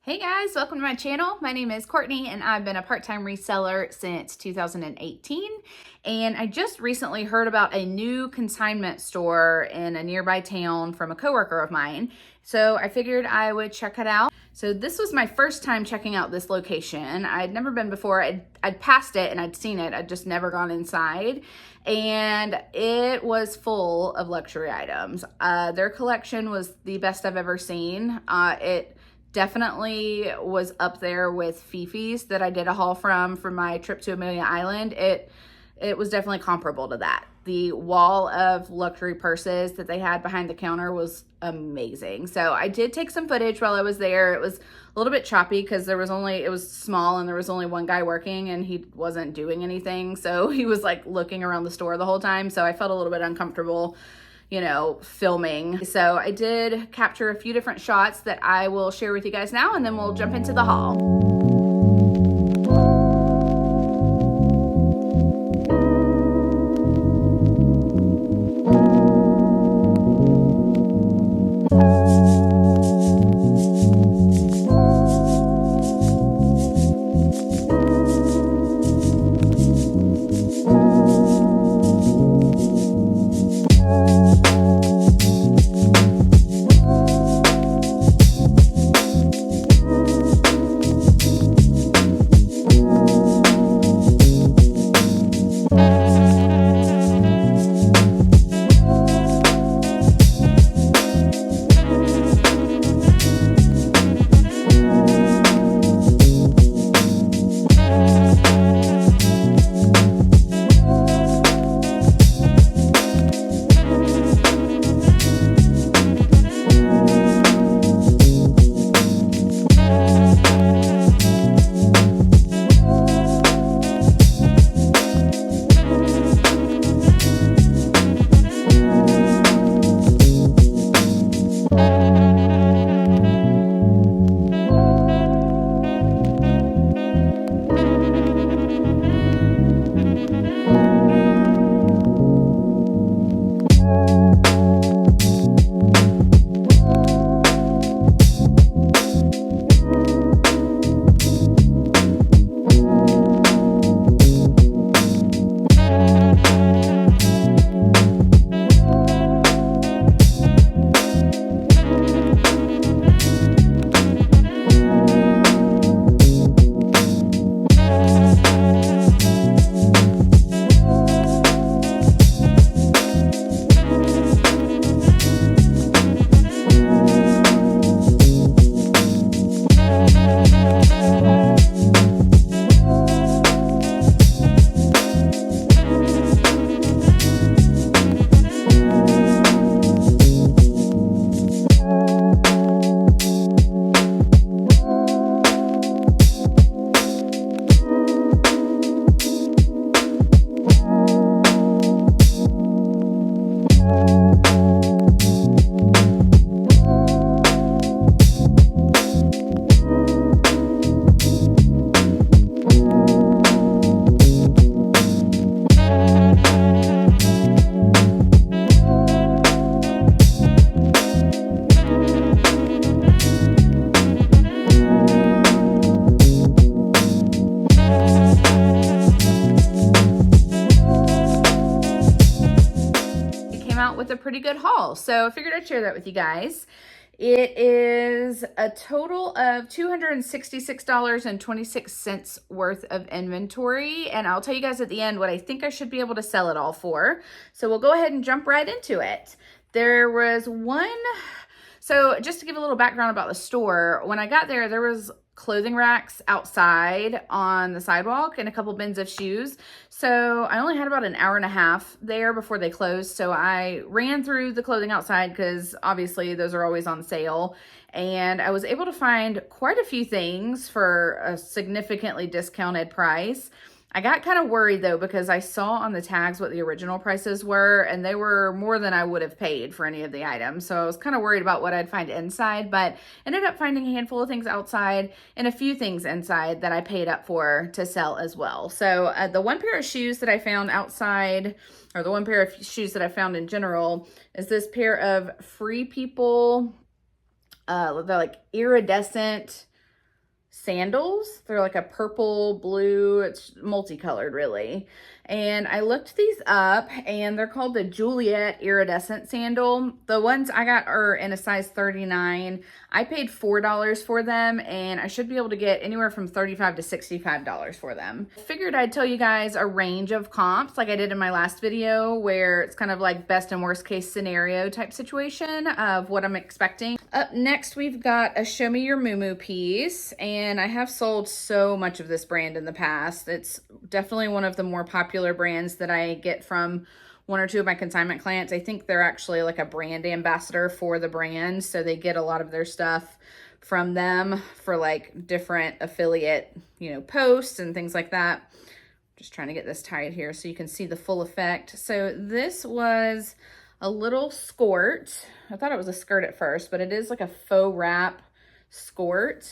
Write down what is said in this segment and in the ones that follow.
Hey guys, welcome to my channel. My name is Courtney and I've been a part-time reseller since 2018. And I just recently heard about a new consignment store in a nearby town from a coworker of mine. So I figured I would check it out. So this was my first time checking out this location. I'd never been before. I'd passed it and I'd seen it. I'd just never gone inside. And it was full of luxury items. Their collection was the best I've ever seen. It definitely was up there with Fifi's that I did a haul from my trip to Amelia Island. It was definitely comparable to that. The wall of luxury purses that they had behind the counter was amazing. So I did take some footage while I was there. It was a little bit choppy because it was small and there was only one guy working and he wasn't doing anything. So he was like looking around the store the whole time. So I felt a little bit uncomfortable, you know, filming. So I did capture a few different shots that I will share with you guys now, and then we'll jump into the haul. With a pretty good haul. So I figured I'd share that with you guys. It is a total of $266.26 worth of inventory. And I'll tell you guys at the end what I think I should be able to sell it all for. So we'll go ahead and jump right into it. There was so just to give a little background about the store, when I got there, there was clothing racks outside on the sidewalk and a couple bins of shoes. So I only had about an hour and a half there before they closed. So I ran through the clothing outside because obviously those are always on sale. And I was able to find quite a few things for a significantly discounted price. I got kind of worried though, because I saw on the tags what the original prices were, and they were more than I would have paid for any of the items. So I was kind of worried about what I'd find inside, but ended up finding a handful of things outside and a few things inside that I paid up for to sell as well. So the one pair of shoes that I found outside, or the one pair of shoes that I found in general, is this pair of Free People, they're like iridescent sandals. They're like a purple, blue, it's multicolored really. And I looked these up, and they're called the Juliet Iridescent Sandal. The ones I got are in a size 39. I paid $4 for them, and I should be able to get anywhere from $35 to $65 for them. Figured I'd tell you guys a range of comps like I did in my last video, where it's kind of like best and worst case scenario type situation of what I'm expecting. Up next, we've got a Show Me Your Moo piece, and I have sold so much of this brand in the past. It's definitely one of the more popular brands that I get from one or two of my consignment clients. I think they're actually like a brand ambassador for the brand, so they get a lot of their stuff from them for like different affiliate, posts and things like that. Just trying to get this tied here so you can see the full effect. So this was a little skirt. I thought it was a skirt at first, but it is like a faux wrap skirt.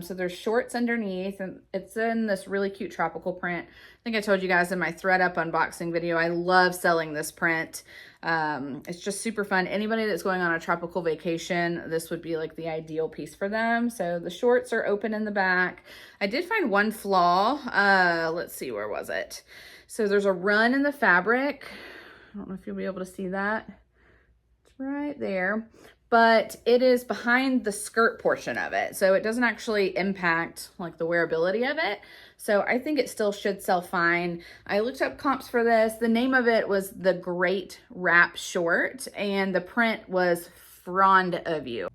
So there's shorts underneath, and it's in this really cute tropical print. I think I told you guys in my thread up unboxing video, I love selling this print. It's just super fun. Anybody that's going on a tropical vacation, this would be like the ideal piece for them. So the shorts are open in the back. I did find one flaw. Let's see, where was it? So there's a run in the fabric. I don't know if you'll be able to see that. It's right there. But it is behind the skirt portion of it. So it doesn't actually impact like the wearability of it. So I think it still should sell fine. I looked up comps for this. The name of it was the Great Wrap Short, and the print was Frond of You.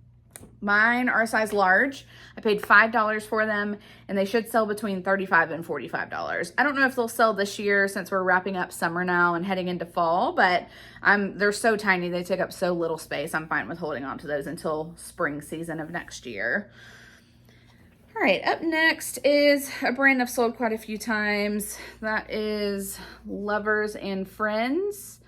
Mine are a size large. I paid $5 for them, and they should sell between $35 and $45. I don't know if they'll sell this year since we're wrapping up summer now and heading into fall, but they're so tiny. They take up so little space. I'm fine with holding on to those until spring season of next year. All right, up next is a brand I've sold quite a few times. That is Lovers and Friends.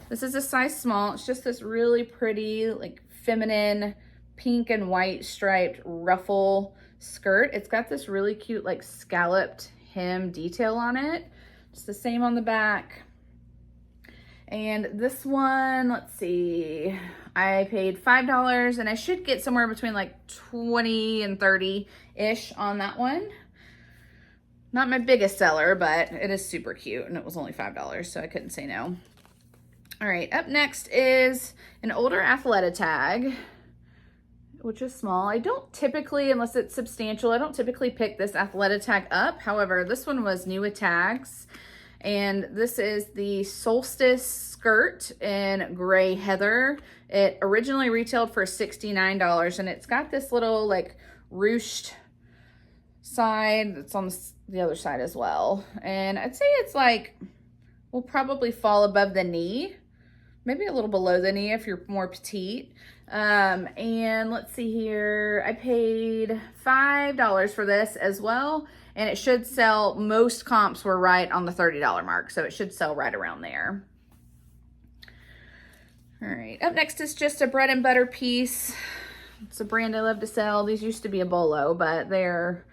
This is a size small. It's just this really pretty, like feminine, pink and white striped ruffle skirt. It's got this really cute like scalloped hem detail on it. It's the same on the back. And this one, let's see, I paid $5, and I should get somewhere between like 20 and 30-ish on that one. Not my biggest seller, but it is super cute, and it was only $5, so I couldn't say no. All right, up next is an older Athleta tag, which is small. I don't typically, unless it's substantial, I don't typically pick this Athleta tag up. However, this one was new with tags, and this is the Solstice skirt in gray heather. It originally retailed for $69, and it's got this little like ruched side that's on the other side as well. And I'd say it's like, will probably fall above the knee, maybe a little below the knee if you're more petite. And let's see here, I paid $5 for this as well, and it should sell, most comps were right on the $30 mark, so it should sell right around there. All right, up next is just a bread and butter piece. It's a brand I love to sell. These used to be a bolo, but they're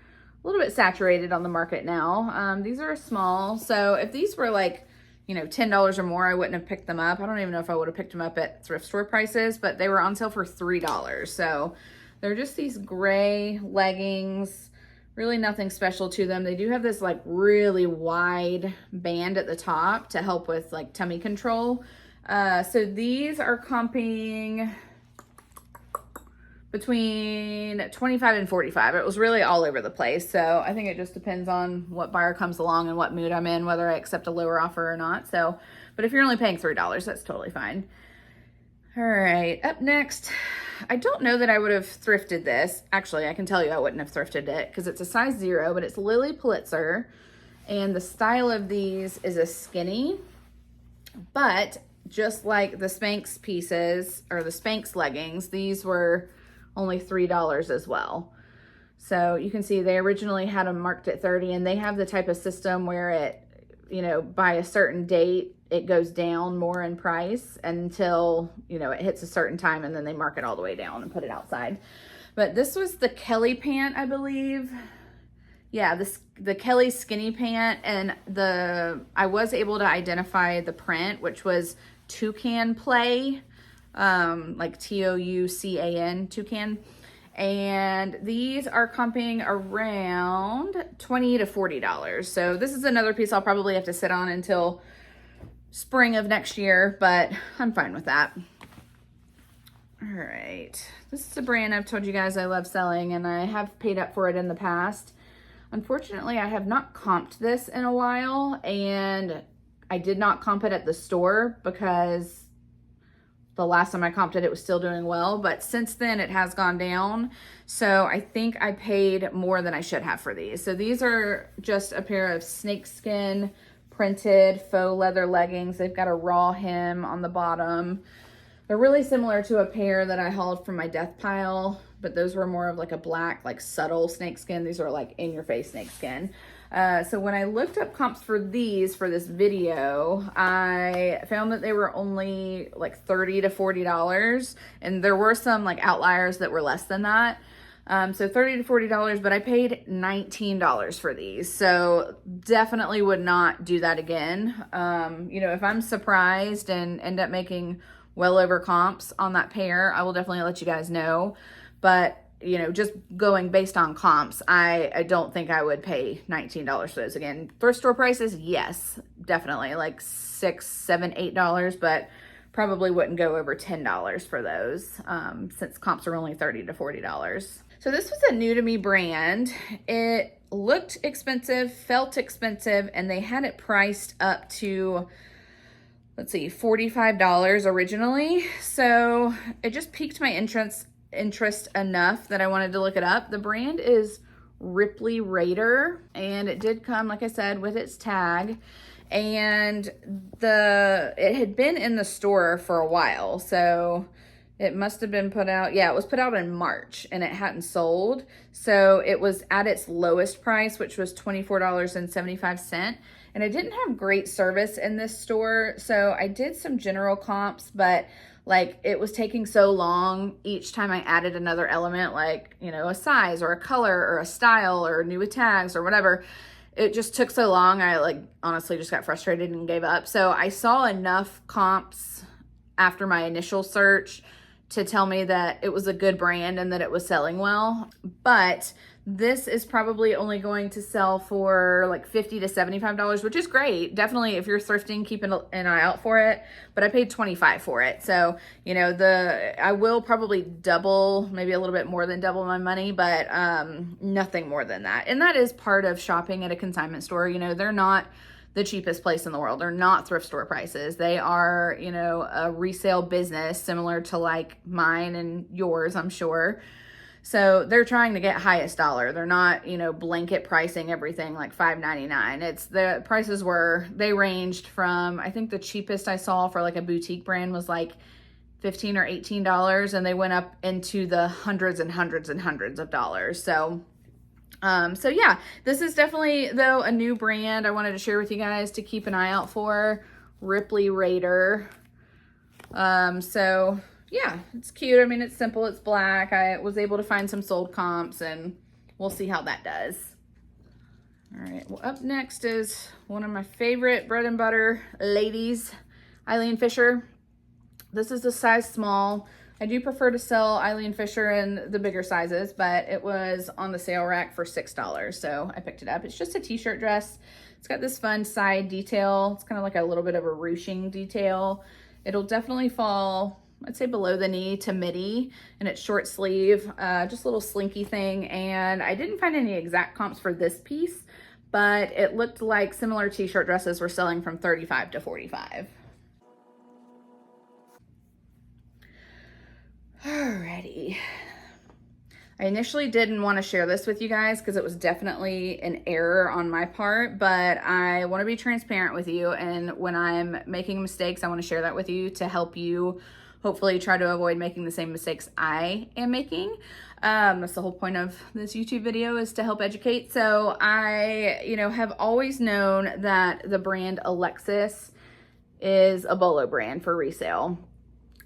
a little bit saturated on the market now. These are small, so if these were like, $10 or more, I wouldn't have picked them up. I don't even know if I would have picked them up at thrift store prices, but they were on sale for $3. So they're just these gray leggings, really nothing special to them. They do have this like really wide band at the top to help with like tummy control. So these are comping between 25 and 45. It was really all over the place. So I think it just depends on what buyer comes along and what mood I'm in, whether I accept a lower offer or not. So, but if you're only paying $3, that's totally fine. All right, up next, I don't know that I would have thrifted this. Actually, I can tell you I wouldn't have thrifted it because it's a size 0, but it's Lily Pulitzer. And the style of these is a skinny, but just like the Spanx pieces or the Spanx leggings, these were only $3 as well. So you can see they originally had them marked at 30, and they have the type of system where it you know, by a certain date, it goes down more in price until, you know, it hits a certain time, and then they mark it all the way down and put it outside. But this was the Kelly pant, I believe. Yeah, the Kelly skinny pant, and I was able to identify the print, which was Toucan Play, like Toucan, Toucan. And these are comping around $20 to $40. So this is another piece I'll probably have to sit on until spring of next year, but I'm fine with that. All right, this is a brand I've told you guys I love selling, and I have paid up for it in the past. Unfortunately, I have not comped this in a while, and I did not comp it at the store because the last time I comped it, it was still doing well, but since then it has gone down. So I think I paid more than I should have for these. So these are just a pair of snakeskin printed faux leather leggings. They've got a raw hem on the bottom. They're really similar to a pair that I hauled from my death pile, but those were more of like a black, like subtle snakeskin. These are like in your face snakeskin. So when I looked up comps for these for this video, I found that they were only like $30 to $40, and there were some like outliers that were less than that. So $30 to $40, but I paid $19 for these. So definitely would not do that again. You know, if I'm surprised and end up making well over comps on that pair, I will definitely let you guys know. But you know, just going based on comps, I don't think I would pay $19 for those again. Thrift store prices, yes, definitely like $6, $7, $8, but probably wouldn't go over $10 for those since comps are only $30 to $40. So this was a new to me brand. It looked expensive, felt expensive, and they had it priced up to, let's see, $45 originally. So it just piqued my interest enough that I wanted to look it up. The brand is Ripley Raider, and it did come, like I said, with its tag, and it had been in the store for a while, so it must have been put out. Yeah, it was put out in March, and it hadn't sold, so it was at its lowest price, which was $24.75, and I didn't have great service in this store, so I did some general comps, but like it was taking so long each time I added another element, like, you know, a size or a color or a style or new tags or whatever. It just took so long. I like honestly just got frustrated and gave up. So I saw enough comps after my initial search to tell me that it was a good brand and that it was selling well. But this is probably only going to sell for like $50 to $75, which is great. Definitely, if you're thrifting, keep an eye out for it. But I paid $25 for it. So, you know, I will probably double, maybe a little bit more than double my money, but nothing more than that. And that is part of shopping at a consignment store. You know, they're not the cheapest place in the world. They're not thrift store prices. They are, you know, a resale business similar to like mine and yours, I'm sure. So they're trying to get highest dollar. They're not, you know, blanket pricing everything like $5.99. It's the prices they ranged from, I think the cheapest I saw for like a boutique brand was like $15 or $18, and they went up into the hundreds and hundreds and hundreds of dollars. So yeah, this is definitely though a new brand I wanted to share with you guys to keep an eye out for. Ripley Raider. So yeah, it's cute. I mean, it's simple. It's black. I was able to find some sold comps, and we'll see how that does. All right. Well, up next is one of my favorite bread and butter ladies, Eileen Fisher. This is a size small. I do prefer to sell Eileen Fisher in the bigger sizes, but it was on the sale rack for $6, so I picked it up. It's just a t-shirt dress. It's got this fun side detail. It's kind of like a little bit of a ruching detail. It'll definitely fall, I'd say, below the knee to midi, and it's short sleeve, just a little slinky thing. And I didn't find any exact comps for this piece, but it looked like similar t-shirt dresses were selling from $35 to $45. Alrighty. I initially didn't want to share this with you guys because it was definitely an error on my part, but I want to be transparent with you, and when I'm making mistakes, I want to share that with you to help you hopefully try to avoid making the same mistakes I am making. That's the whole point of this YouTube video, is to help educate. So I, have always known that the brand Alexis is a Bolo brand for resale.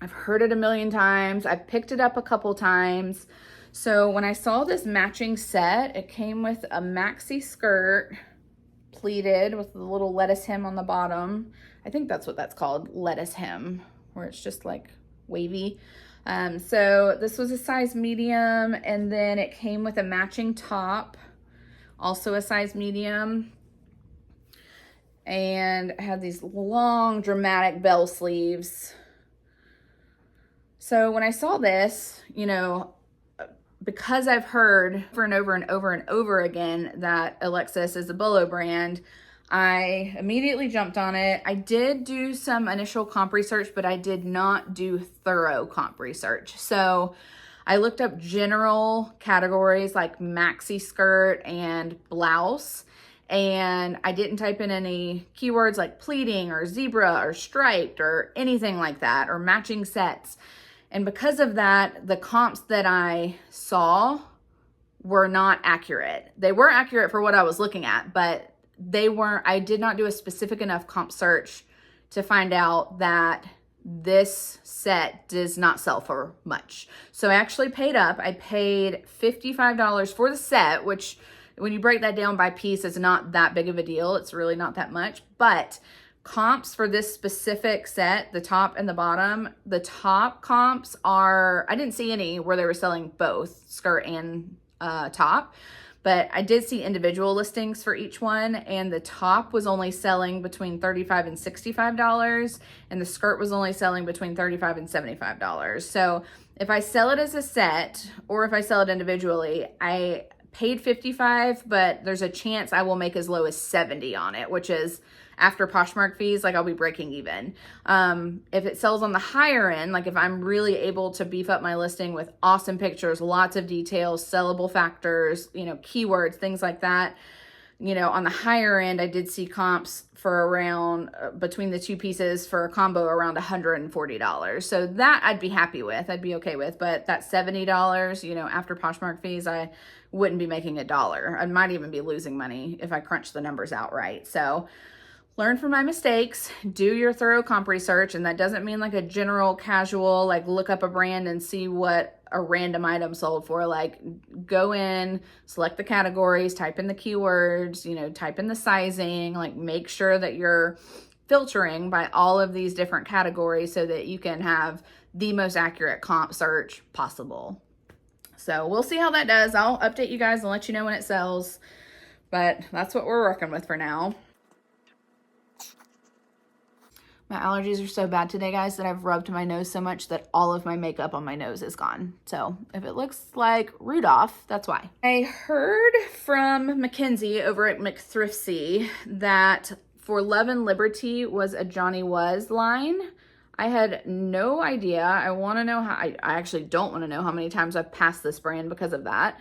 I've heard it a million times. I've picked it up a couple times. So when I saw this matching set, it came with a maxi skirt, pleated with the little lettuce hem on the bottom. I think that's what that's called, lettuce hem, where it's just like wavy. So this was a size medium, and then it came with a matching top, also a size medium, and it had these long dramatic bell sleeves. So when I saw this, because I've heard over and over and over and over again that Alexis is a Bolo brand, I immediately jumped on it. I did do some initial comp research, but I did not do thorough comp research. So I looked up general categories like maxi skirt and blouse, and I didn't type in any keywords like pleating or zebra or striped or anything like that, or matching sets. And because of that, the comps that I saw were not accurate. They were accurate for what I was looking at, but I did not do a specific enough comp search to find out that this set does not sell for much. So I actually paid up. I paid $55 for the set, which when you break that down by piece, is not that big of a deal. It's really not that much, but comps for this specific set, the top and the bottom, the top comps I didn't see any where they were selling both skirt and top, but I did see individual listings for each one, and the top was only selling between $35 and $65, and the skirt was only selling between $35 and $75. So if I sell it as a set, or if I sell it individually, I paid $55, but there's a chance I will make as low as $70 on it, which is after Poshmark fees, like I'll be breaking even. If it sells on the higher end, like if I'm really able to beef up my listing with awesome pictures, lots of details, sellable factors, keywords, things like that, on the higher end, I did see comps for around, between the two pieces for a combo, around $140. So that I'd be happy with, I'd be okay with. But that $70, after Poshmark fees, I wouldn't be making $1. I might even be losing money if I crunch the numbers out right. So learn from my mistakes, do your thorough comp research, and that doesn't mean like a general casual, like look up a brand and see what a random item sold for. Like go in, select the categories, type in the keywords, type in the sizing, like make sure that you're filtering by all of these different categories so that you can have the most accurate comp search possible. So we'll see how that does. I'll update you guys and let you know when it sells, but that's what we're working with for now. My allergies are so bad today, guys, that I've rubbed my nose so much that all of my makeup on my nose is gone. So if it looks like Rudolph, that's why. I heard from Mackenzie over at McThriftsy that For Love and Liberty was a Johnny Was line. I had no idea. I want to know how, I actually don't want to know how many times I've passed this brand because of that.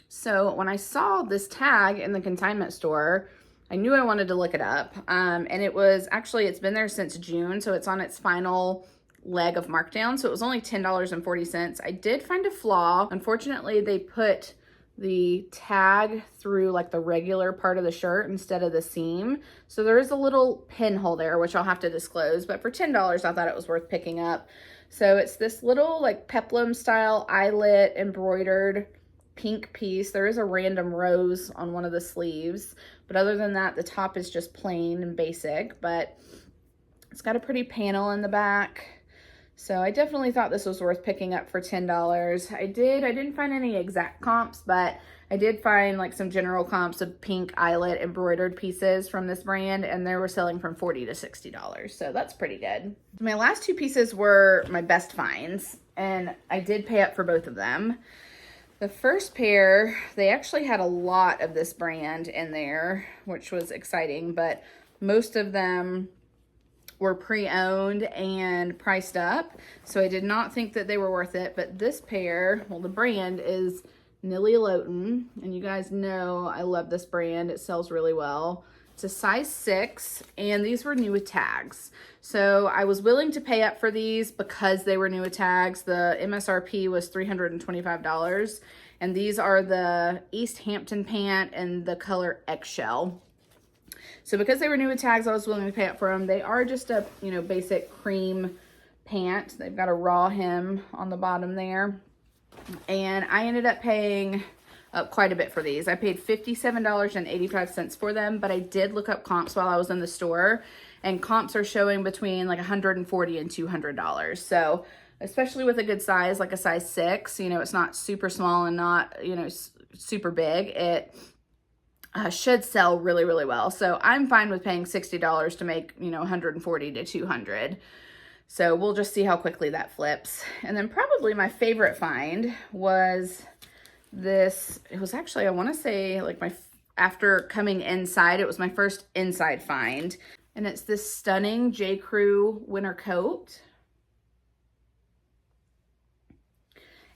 So when I saw this tag in the consignment store, I knew I wanted to look it up. And it's been there since June, so it's on its final leg of markdown. So it was only $10.40. I did find a flaw. Unfortunately, they put the tag through like the regular part of the shirt instead of the seam. So there is a little pinhole there, which I'll have to disclose, but for $10, I thought it was worth picking up. So it's this little like peplum style eyelet embroidered pink piece. There is a random rose on one of the sleeves, but other than that, the top is just plain and basic, but it's got a pretty panel in the back. So I definitely thought this was worth picking up for $10. I didn't find any exact comps, but I did find like some general comps of pink eyelet embroidered pieces from this brand, and they were selling from $40 to $60. So that's pretty good. My last two pieces were my best finds, and I did pay up for both of them. The first pair, they actually had a lot of this brand in there, which was exciting, but most of them were pre-owned and priced up, so I did not think that they were worth it. But this pair, well, the brand is Nilly Loughton, and you guys know I love this brand. It sells really well. It's a size 6, and these were new with tags. So I was willing to pay up for these because they were new with tags. The MSRP was $325, and these are the East Hampton pant and the color eggshell. So because they were new with tags, I was willing to pay up for them. They are just a, you know, basic cream pant. They've got a raw hem on the bottom there. And I ended up paying quite a bit for these. I paid $57.85 for them, but I did look up comps while I was in the store, and comps are showing between like $140 and $200. So especially with a good size, like a size 6, you know, it's not super small and not, you know, super big. It should sell really, really well. So I'm fine with paying $60 to make, you know, $140 to $200. So we'll just see how quickly that flips. And then probably my favorite find was this. It was actually, I want to say, like after coming inside, it was my first inside find. And it's this stunning J. Crew winter coat.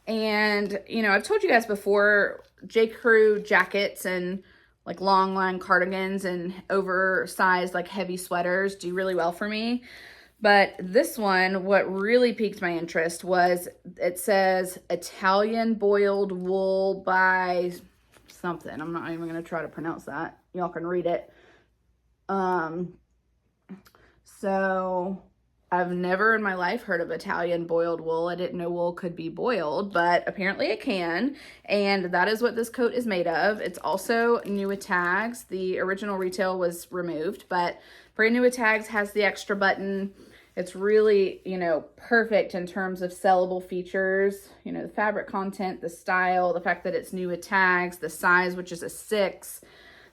And, you know, I've told you guys before, J. Crew jackets and like long line cardigans and oversized like heavy sweaters do really well for me. But this one, what really piqued my interest was, it says Italian boiled wool by something. I'm not even going to try to pronounce that. Y'all can read it. So I've never in my life heard of Italian boiled wool. I didn't know wool could be boiled, but apparently it can. And that is what this coat is made of. It's also new with tags. The original retail was removed, but brand new with tags, has the extra button. It's really, you know, perfect in terms of sellable features, you know, the fabric content, the style, the fact that it's new with tags, the size, which is a 6,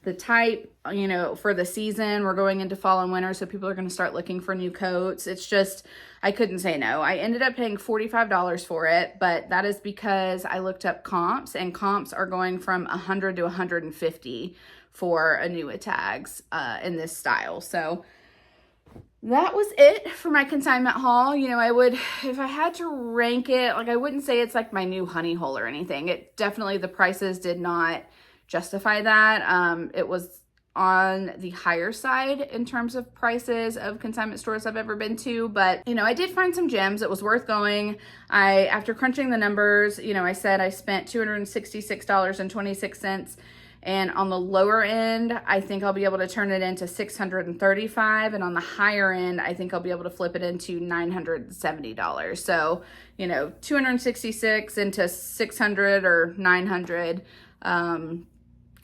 the type, you know, for the season. We're going into fall and winter, so people are going to start looking for new coats. It's just, I couldn't say no. I ended up paying $45 for it, but that is because I looked up comps, and comps are going from 100 to 150 for a new with tags in this style. So that was it for my consignment haul. You know, I would, if I had to rank it, like I wouldn't say it's like my new honey hole or anything. It definitely, the prices did not justify that. It was on the higher side in terms of prices of consignment stores I've ever been to, but you know, I did find some gems. It was worth going. After crunching the numbers, you know, I said I spent $266.26. And on the lower end, I think I'll be able to turn it into $635. And on the higher end, I think I'll be able to flip it into $970. So, you know, 266 into 600 or 900.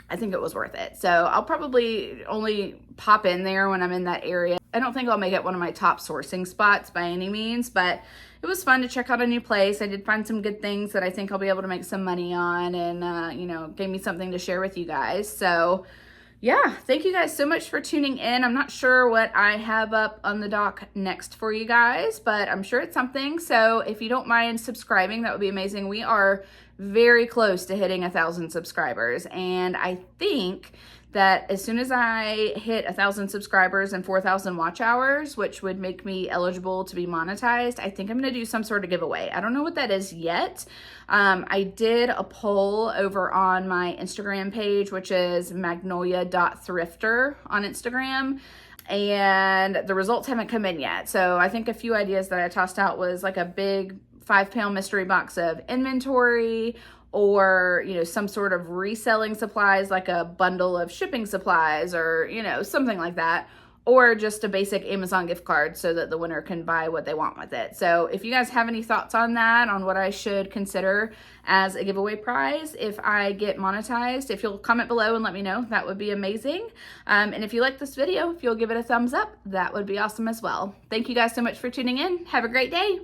I think it was worth it. So I'll probably only pop in there when I'm in that area. I don't think I'll make it one of my top sourcing spots by any means, but it was fun to check out a new place. I did find some good things that I think I'll be able to make some money on, and, you know, gave me something to share with you guys. So yeah, thank you guys so much for tuning in. I'm not sure what I have up on the dock next for you guys, but I'm sure it's something. So if you don't mind subscribing, that would be amazing. We are very close to hitting 1,000 subscribers. And I think that as soon as I hit 1,000 subscribers and 4,000 watch hours, which would make me eligible to be monetized, I think I'm going to do some sort of giveaway. I don't know what that is yet. I did a poll over on my Instagram page, which is magnolia.thrifter on Instagram. And the results haven't come in yet. So I think a few ideas that I tossed out was like a big 5-pound mystery box of inventory, or, you know, some sort of reselling supplies, like a bundle of shipping supplies, or, you know, something like that, or just a basic Amazon gift card so that the winner can buy what they want with it. So if you guys have any thoughts on that, on what I should consider as a giveaway prize if I get monetized, if you'll comment below and let me know, that would be amazing. And if you like this video, if you'll give it a thumbs up, that would be awesome as well. Thank you guys so much for tuning in. Have a great day.